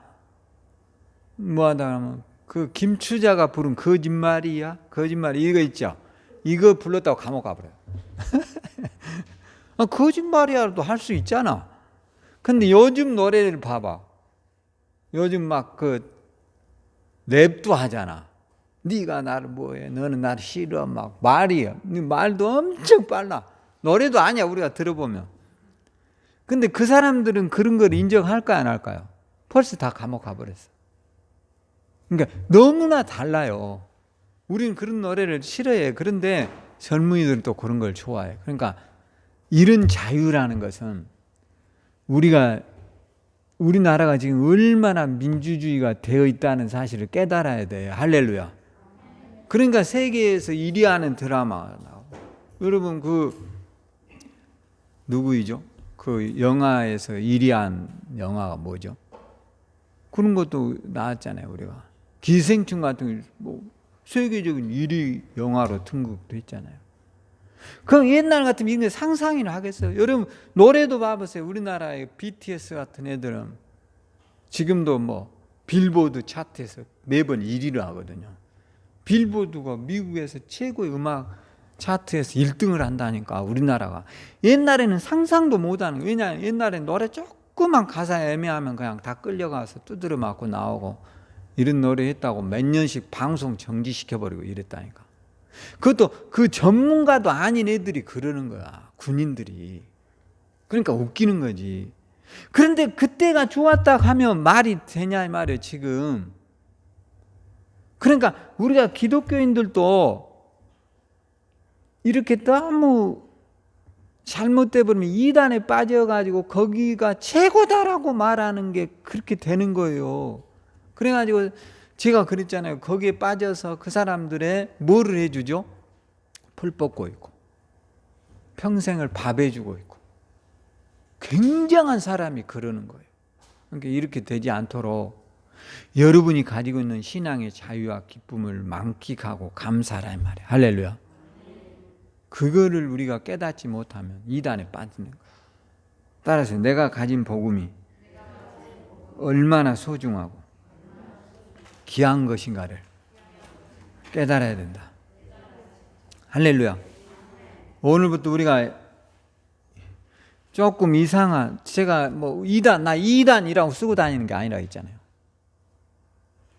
뭐하다 하면 그 김추자가 부른 거짓말이야? 거짓말 이거 있죠? 이거 불렀다고 감옥 가버려요. 거짓말이야도 할 수 있잖아. 근데 요즘 노래를 봐봐. 요즘 막 그 랩도 하잖아. 네가 나를 뭐해? 너는 나를 싫어? 막 말이야. 말도 엄청 빨라. 노래도 아니야, 우리가 들어보면. 근데 그 사람들은 그런 걸 인정할까요, 안 할까요? 벌써 다 감옥 가버렸어. 그러니까 너무나 달라요. 우리는 그런 노래를 싫어해. 그런데 젊은이들은 또 그런 걸 좋아해. 그러니까 이런 자유라는 것은 우리나라가 지금 얼마나 민주주의가 되어 있다는 사실을 깨달아야 돼요. 할렐루야. 그러니까 세계에서 1위 하는 드라마가 나오고, 여러분 누구이죠? 그 영화에서 1위 한 영화가 뭐죠? 그런 것도 나왔잖아요, 우리가. 기생충 같은 거 세계적인 1위 영화로 등극도 했잖아요. 그럼 옛날 같으면 이게 상상이나 하겠어요? 여러분 노래도 봐보세요. 우리나라의 BTS 같은 애들은 지금도 빌보드 차트에서 매번 1위를 하거든요. 빌보드가 미국에서 최고의 음악 차트에서 1등을 한다니까, 우리나라가. 옛날에는 상상도 못하는, 왜냐하면 옛날에 노래 조금 조그만 가사 애매하면 그냥 다 끌려가서 두드려 맞고 나오고 이런 노래 했다고 몇 년씩 방송 정지시켜버리고 이랬다니까. 그것도 그 전문가도 아닌 애들이 그러는 거야. 군인들이. 그러니까 웃기는 거지. 그런데 그때가 좋았다 하면 말이 되냐 이 말이에요 지금. 그러니까 우리가 기독교인들도 이렇게 너무 잘못돼 버리면 이단에 빠져가지고 거기가 최고다라고 말하는 게 그렇게 되는 거예요. 그래가지고 제가 그랬잖아요. 거기에 빠져서 그 사람들의 뭐를 해주죠? 풀 뽑고 있고 평생을 밥 해주고 있고 굉장한 사람이 그러는 거예요. 그러니까 이렇게 되지 않도록 여러분이 가지고 있는 신앙의 자유와 기쁨을 만끽하고 감사하라 이 말이에요. 할렐루야. 그거를 우리가 깨닫지 못하면 이단에 빠지는 거예요. 따라서 내가 가진 복음이 얼마나 소중하고 귀한 것인가를 깨달아야 된다. 할렐루야. 오늘부터 우리가 조금 이상한, 제가 뭐 나 이단이라고 쓰고 다니는 게 아니라 있잖아요.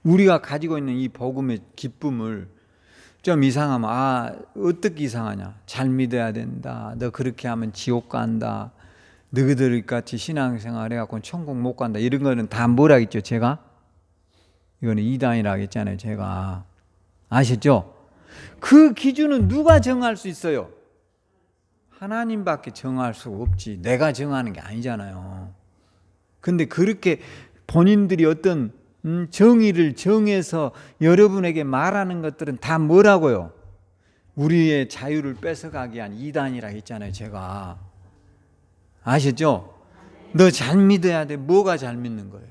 우리가 가지고 있는 이 복음의 기쁨을 좀 이상하면 어떻게 이상하냐? 잘 믿어야 된다. 너 그렇게 하면 지옥 간다. 너희들 같이 신앙생활 해갖고 천국 못 간다. 이런 거는 다 뭐라 했죠? 제가? 이거는 이단이라고 했잖아요. 제가. 아셨죠? 그 기준은 누가 정할 수 있어요? 하나님밖에 정할 수가 없지. 내가 정하는 게 아니잖아요. 근데 그렇게 본인들이 어떤 정의를 정해서 여러분에게 말하는 것들은 다 뭐라고요? 우리의 자유를 뺏어가기 위한 이단이라 했잖아요. 제가. 아셨죠? 너 잘 믿어야 돼. 뭐가 잘 믿는 거예요?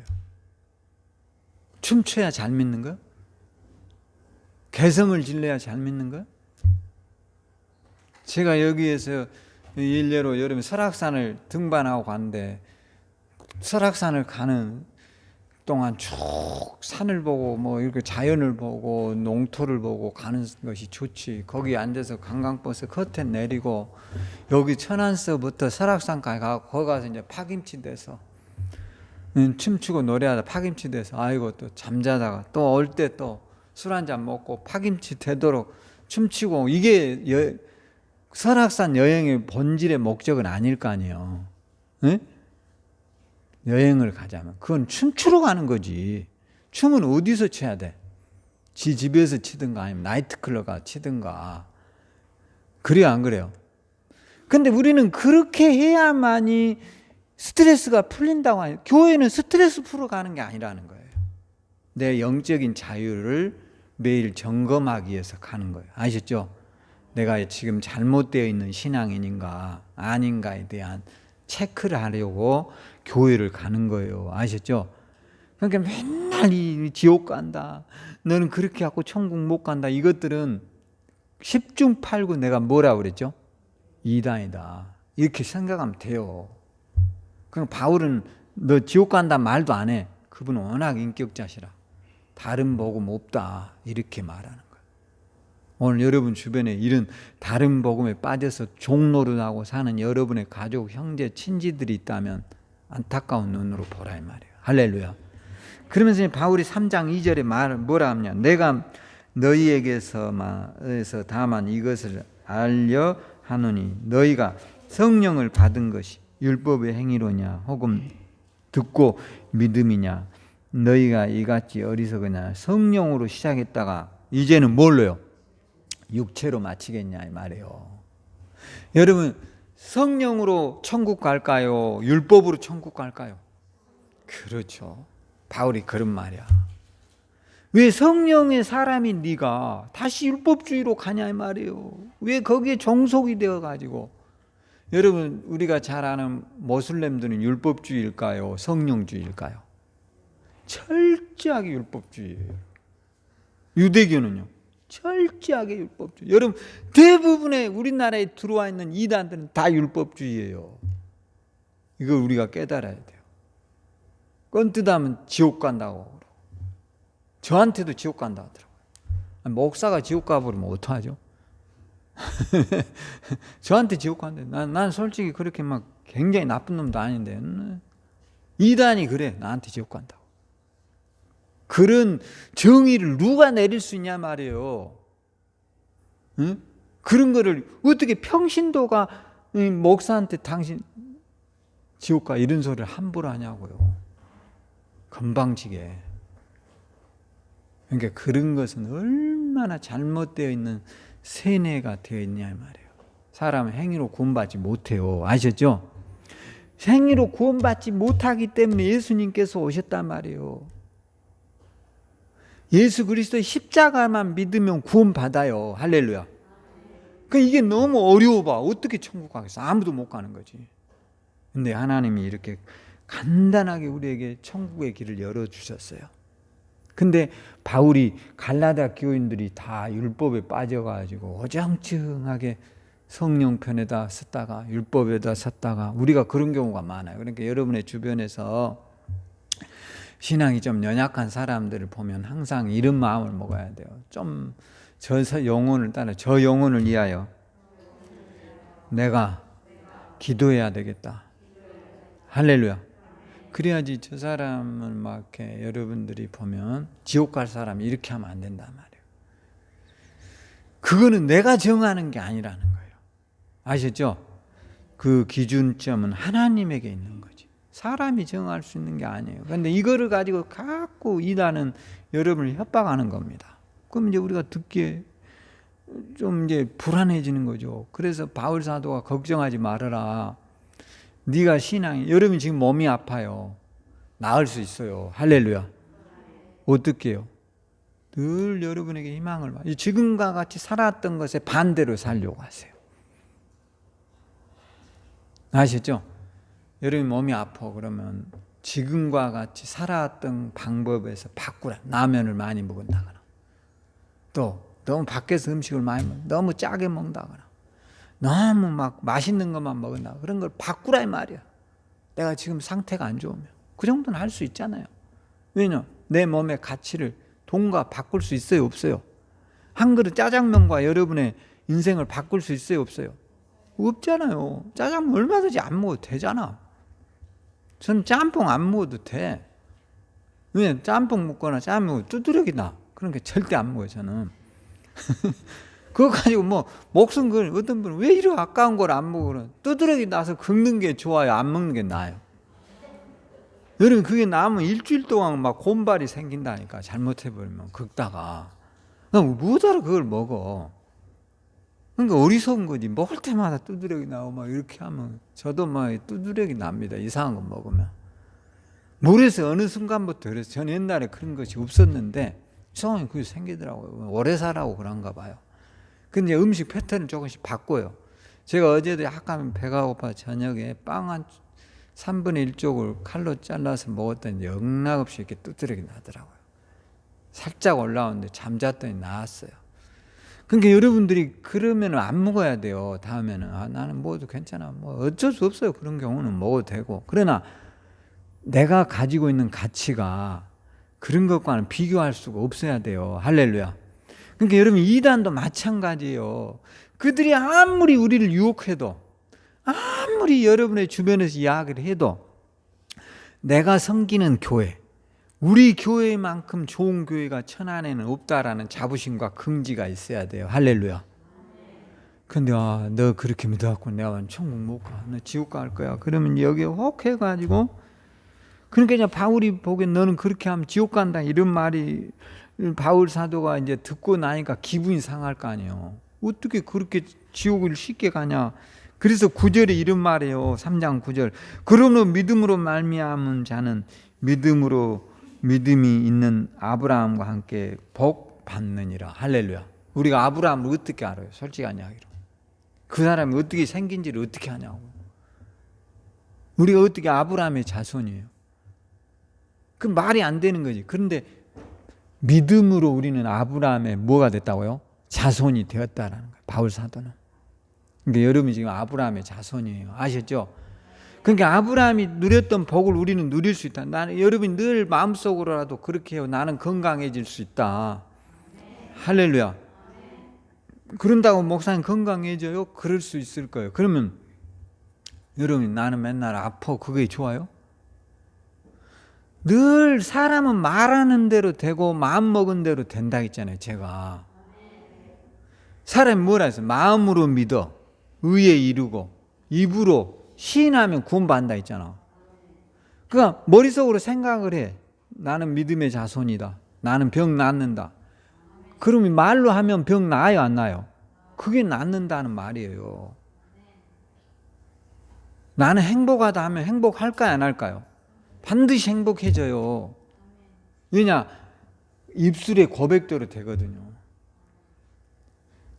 춤춰야 잘 믿는 거예요? 개성을 질러야 잘 믿는 거예요? 제가 여기에서 일례로 여름에 설악산을 등반하고 갔는데 설악산을 가는 동안 쭉 산을 보고 뭐 이렇게 자연을 보고 농토를 보고 가는 것이 좋지. 거기 앉아서 관광버스 커튼 내리고 여기 천안서부터 설악산까지 가고 거기 가서 이제 파김치 돼서 춤추고 노래하다 파김치 돼서 아이고 또 잠자다가 또 올 때 또 술 한잔 먹고 파김치 되도록 춤추고 이게 설악산 여행의 본질의 목적은 아닐 거 아니에요. 네? 여행을 가자면 그건 춤추러 가는 거지. 춤은 어디서 춰야 돼? 지 집에서 치든가 아니면 나이트클럽 가 치든가. 그래요 안 그래요? 근데 우리는 그렇게 해야만이 스트레스가 풀린다고 하요. 교회는 스트레스 풀어 가는 게 아니라는 거예요. 내 영적인 자유를 매일 점검하기 위해서 가는 거예요. 아셨죠? 내가 지금 잘못되어 있는 신앙인인가 아닌가에 대한 체크를 하려고 교회를 가는 거예요. 아셨죠? 그러니까 맨날 이 지옥 간다. 너는 그렇게 하고 천국 못 간다. 이것들은 10중 8구 내가 뭐라고 그랬죠? 이단이다. 이렇게 생각하면 돼요. 그럼 바울은 너 지옥 간다 말도 안 해. 그분은 워낙 인격자시라. 다른 복음 없다. 이렇게 말하는 거예요. 오늘 여러분 주변에 이런 다른 복음에 빠져서 종노릇하고 사는 여러분의 가족, 형제, 친지들이 있다면 안타까운 눈으로 보라 이 말이에요. 할렐루야. 그러면서 바울이 3장 2절에 말을 뭐라 하냐? 내가 너희에게서 다만 이것을 알려 하노니 너희가 성령을 받은 것이 율법의 행위로냐 혹은 듣고 믿음이냐 너희가 이같이 어리석으냐. 성령으로 시작했다가 이제는 뭘로요? 육체로 마치겠냐 이 말이에요. 여러분 성령으로 천국 갈까요? 율법으로 천국 갈까요? 그렇죠. 바울이 그런 말이야. 왜 성령의 사람인 네가 다시 율법주의로 가냐 이 말이에요. 왜 거기에 종속이 되어가지고. 여러분 우리가 잘 아는 모슬렘들은 율법주의일까요? 성령주의일까요? 철저하게 율법주의예요. 유대교는요? 철저하게 율법주의. 여러분 대부분의 우리나라에 들어와 있는 이단들은 다 율법주의예요. 이걸 우리가 깨달아야 돼요. 껌뜯하면 지옥 간다고 그러고. 저한테도 지옥 간다 하더라고요. 목사가 지옥 가버리면 어떡하죠? 저한테 지옥 간대. 난 솔직히 그렇게 막 굉장히 나쁜 놈도 아닌데 이단이 그래. 나한테 지옥 간다고. 그런 정의를 누가 내릴 수 있냐 말이에요. 응? 그런 거를 어떻게 평신도가 목사한테 당신 지옥 가 이런 소리를 함부로 하냐고요. 건방지게. 그러니까 그런 것은 얼마나 잘못되어 있는 세뇌가 되어 있냐 말이에요. 사람은 행위로 구원받지 못해요. 아셨죠? 행위로 구원받지 못하기 때문에 예수님께서 오셨단 말이에요. 예수 그리스도의 십자가만 믿으면 구원받아요. 할렐루야. 그 이게 너무 어려워 봐. 어떻게 천국 가겠어? 아무도 못 가는 거지. 근데 하나님이 이렇게 간단하게 우리에게 천국의 길을 열어주셨어요. 근데 바울이 갈라디아 교인들이 다 율법에 빠져가지고 어정쩡하게 성령 편에다 섰다가 율법에다 섰다가 우리가 그런 경우가 많아요. 그러니까 여러분의 주변에서 신앙이 좀 연약한 사람들을 보면 항상 이런 마음을 먹어야 돼요. 좀 저 영혼을 따라 저 영혼을 위하여 내가 기도해야 되겠다. 할렐루야. 그래야지 저 사람을 막 이렇게 여러분들이 보면 지옥 갈 사람이 이렇게 하면 안 된단 말이에요. 그거는 내가 정하는 게 아니라는 거예요. 아셨죠? 그 기준점은 하나님에게 있는 거지. 사람이 정할 수 있는 게 아니에요. 그런데 이거를 가지고 자꾸 이단은 여러분을 협박하는 겁니다. 그럼 이제 우리가 듣기에 좀 이제 불안해지는 거죠. 그래서 바울 사도가 걱정하지 말아라. 네가 신앙이 여러분 지금 몸이 아파요. 나을 수 있어요. 할렐루야. 어떻게 해요? 늘 여러분에게 희망을 지금과 같이 살았던 것에 반대로 살려고 하세요. 아시죠? 여러분 몸이 아파 그러면 지금과 같이 살았던 방법에서 바꾸라. 라면을 많이 먹는다거나 또 너무 밖에서 음식을 많이 먹 너무 짜게 먹는다거나 너무 막 맛있는 것만 먹는다 그런 걸 바꾸라 이 말이야. 내가 지금 상태가 안 좋으면 그 정도는 할 수 있잖아요. 왜냐? 내 몸의 가치를 돈과 바꿀 수 있어요 없어요? 한 그릇 짜장면과 여러분의 인생을 바꿀 수 있어요 없어요? 없잖아요. 짜장면 얼마든지 안 먹어도 되잖아. 저는 짬뽕 안 먹어도 돼. 왜? 짬뽕 먹거나 짜장 먹으면 두드러기 나. 그런 게 절대 안 먹어요 저는. 그거 가지고 뭐 목숨 걸 어떤 분은 왜 이렇게 아까운 걸 안 먹어? 두드러기 나서 긁는 게 좋아요? 안 먹는 게 나아요? 여러분 그게 나면 일주일 동안 막 곰발이 생긴다니까. 잘못해버리면 긁다가 뭐하러 그걸 먹어. 그러니까 어리석은 거지. 먹을 때마다 두드러기 나오고 막 이렇게 하면 저도 막 두드러기 납니다. 이상한 거 먹으면. 모르겠어요. 어느 순간부터 그래서 전 옛날에 그런 것이 없었는데 이상하게 그게 생기더라고요. 오래 살라고 그런가 봐요. 근데 음식 패턴을 조금씩 바꿔요. 제가 어제도 약간 배가 고파 저녁에 빵 한 3분의 1쪽을 칼로 잘라서 먹었더니 영락없이 이렇게 두드러기 나더라고요. 살짝 올라오는데 잠잤더니 나았어요. 그러니까 여러분들이 그러면 안 먹어야 돼요. 다음에는 나는 먹어도 괜찮아. 뭐 어쩔 수 없어요. 그런 경우는 먹어도 되고. 그러나 내가 가지고 있는 가치가 그런 것과는 비교할 수가 없어야 돼요. 할렐루야. 그러니까 여러분 이단도 마찬가지예요. 그들이 아무리 우리를 유혹해도 아무리 여러분의 주변에서 이야기를 해도 내가 섬기는 교회, 우리 교회만큼 좋은 교회가 천안에는 없다라는 자부심과 긍지가 있어야 돼요. 할렐루야. 근데 너 그렇게 믿어갖고 내가 천국 못 가. 너 지옥 갈 거야. 그러면 여기에 혹 해가지고 그러니까 이제 바울이 보기엔 너는 그렇게 하면 지옥 간다 이런 말이 바울 사도가 이제 듣고 나니까 기분이 상할 거 아니에요. 어떻게 그렇게 지옥을 쉽게 가냐. 그래서 9절에 이런 말이에요. 3장 9절. 그러므로 믿음으로 말미암은 자는 믿음이 있는 아브라함과 함께 복 받느니라. 할렐루야. 우리가 아브라함을 어떻게 알아요? 솔직한 이야기로. 그 사람이 어떻게 생긴지를 어떻게 하냐고. 우리가 어떻게 아브라함의 자손이에요? 그 말이 안 되는 거지. 그런데 믿음으로 우리는 아브라함의 뭐가 됐다고요? 자손이 되었다라는 거예요. 바울 사도는. 그러니까 여러분이 지금 아브라함의 자손이에요. 아셨죠? 그러니까 아브라함이 누렸던 복을 우리는 누릴 수 있다. 나는 여러분이 늘 마음속으로라도 그렇게 해요. 나는 건강해질 수 있다. 할렐루야. 그런다고 목사님 건강해져요? 그럴 수 있을 거예요. 그러면 여러분이 나는 맨날 아파. 그게 좋아요? 늘 사람은 말하는 대로 되고 마음 먹은 대로 된다 했잖아요. 제가 사람이 뭐라 했어요? 마음으로 믿어 의에 이르고 입으로 시인하면 구원받는다 했잖아. 그러니까 머릿속으로 생각을 해. 나는 믿음의 자손이다. 나는 병 낫는다. 그러면 말로 하면 병 나아요, 안 나요? 그게 낫는다는 말이에요. 나는 행복하다 하면 행복할까요, 안 할까요? 반드시 행복해져요. 왜냐? 입술의 고백대로 되거든요.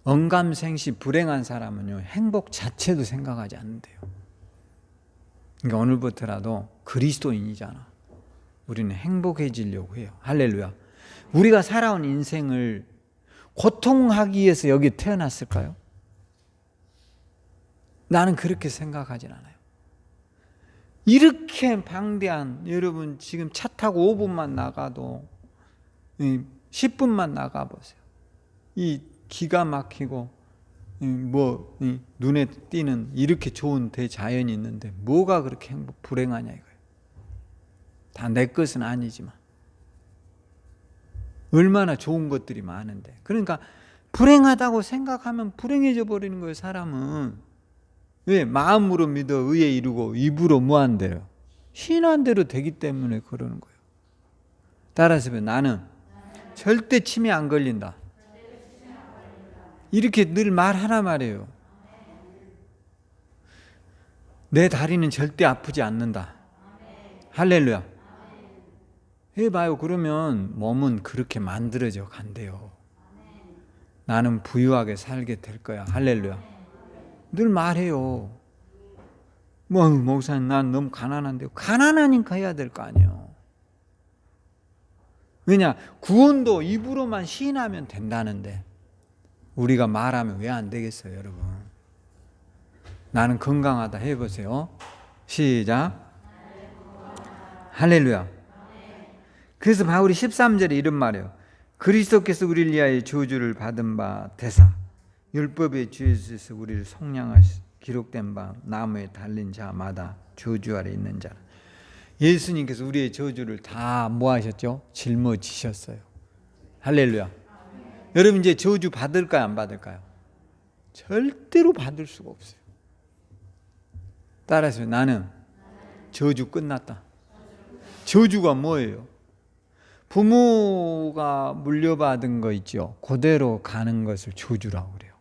언감생시 불행한 사람은요, 행복 자체도 생각하지 않는데요. 그러니까 오늘부터라도 그리스도인이잖아. 우리는 행복해지려고 해요. 할렐루야. 우리가 살아온 인생을 고통하기 위해서 여기 태어났을까요? 나는 그렇게 생각하진 않아요. 이렇게 방대한, 여러분 지금 차 타고 5분만 나가도 10분만 나가보세요. 이 기가 막히고 눈에 띄는 이렇게 좋은 대자연이 있는데 뭐가 그렇게 불행하냐 이거예요. 다 내 것은 아니지만 얼마나 좋은 것들이 많은데. 그러니까 불행하다고 생각하면 불행해져 버리는 거예요. 사람은. 왜? 마음으로 믿어 의에 이르고 입으로 무한 대로 신한 대로 되기 때문에 그러는 거예요. 따라서 나는 절대 치매 안 걸린다. 이렇게 늘 말하라 말이에요. 내 다리는 절대 아프지 않는다. 할렐루야. 해봐요. 그러면 몸은 그렇게 만들어져 간대요. 나는 부유하게 살게 될 거야. 할렐루야. 늘 말해요. 목사님 난 너무 가난한데요. 가난하니까 해야 될 거 아니에요. 왜냐? 구원도 입으로만 시인하면 된다는데 우리가 말하면 왜 안 되겠어요, 여러분? 나는 건강하다 해보세요. 시작. 할렐루야. 그래서 바울이 13절에 이런 말이에요. 그리스도께서 우리를 위하여 저주를 받은 바 되사 율법의 죄에서 우리를 속량하시 기록된 바 나무에 달린 자마다 저주 아래 있는 자라. 예수님께서 우리의 저주를 다 뭐 하셨죠? 짊어지셨어요. 할렐루야. 여러분 이제 저주 받을까요, 안 받을까요? 절대로 받을 수가 없어요. 따라서 나는 저주 끝났다. 저주가 뭐예요? 부모가 물려받은 거 있죠. 그대로 가는 것을 저주라고 그래요.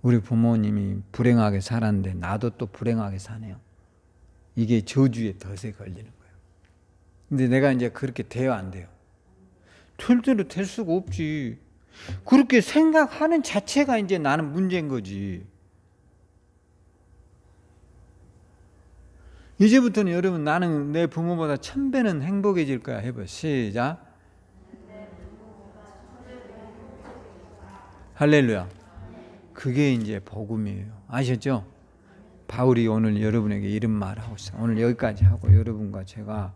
우리 부모님이 불행하게 살았는데 나도 또 불행하게 사네요. 이게 저주의 덫에 걸리는 거예요. 근데 내가 이제 그렇게 돼요, 안 돼요? 절대로 될 수가 없지. 그렇게 생각하는 자체가 이제 나는 문제인 거지. 이제부터는 여러분 나는 내 부모보다 1000배는 행복해질 거야 해봐. 시작. 할렐루야. 그게 이제 복음이에요. 아셨죠? 바울이 오늘 여러분에게 이런 말 하고 있어요. 오늘 여기까지 하고 여러분과 제가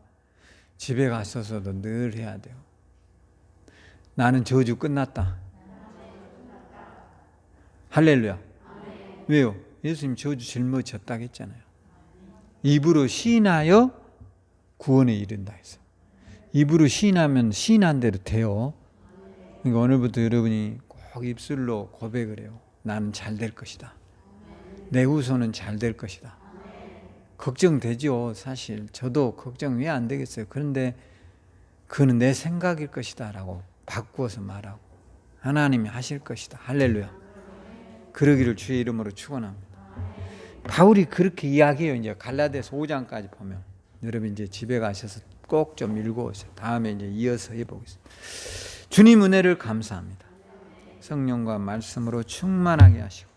집에 갔어서도 늘 해야 돼요. 나는 저주 끝났다. 할렐루야. 왜요? 예수님 저주 짊어졌다고 했잖아요. 입으로 시인하여 구원에 이른다 했어요. 입으로 시인하면 시인한 대로 돼요. 그러니까 오늘부터 여러분이 꼭 입술로 고백을 해요. 나는 잘 될 것이다. 내 후손은 잘 될 것이다. 걱정되죠. 사실 저도 걱정 왜 안 되겠어요. 그런데 그는 내 생각일 것이다 라고 바꾸어서 말하고 하나님이 하실 것이다. 할렐루야. 그러기를 주의 이름으로 축원합니다. 바울이 그렇게 이야기해요. 이제 갈라디아서 5장까지 보면 여러분 이제 집에 가셔서 꼭 좀 읽어오세요. 다음에 이제 이어서 해보겠습니다. 주님 은혜를 감사합니다. 성령과 말씀으로 충만하게 하시고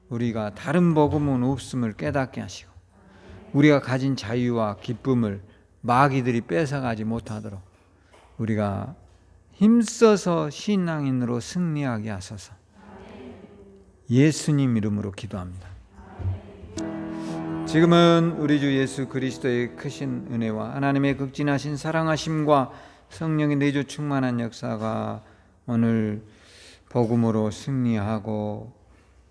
우리가 다른 복음은 없음을 깨닫게 하시고 우리가 가진 자유와 기쁨을 마귀들이 뺏어가지 못하도록 우리가 힘써서 신앙인으로 승리하게 하소서. 예수님 이름으로 기도합니다. 지금은 우리 주 예수 그리스도의 크신 은혜와 하나님의 극진하신 사랑하심과 성령의 내주 충만한 역사가 오늘 복음으로 승리하고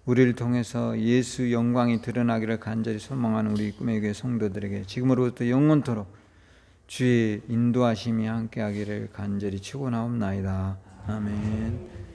우리를 통해서 예수 영광이 드러나기를 간절히 소망하는 우리 꿈의 교회 성도들에게 지금으로부터 영원토록 주의 인도하심이 함께하기를 간절히 축원하옵나이다. 아멘.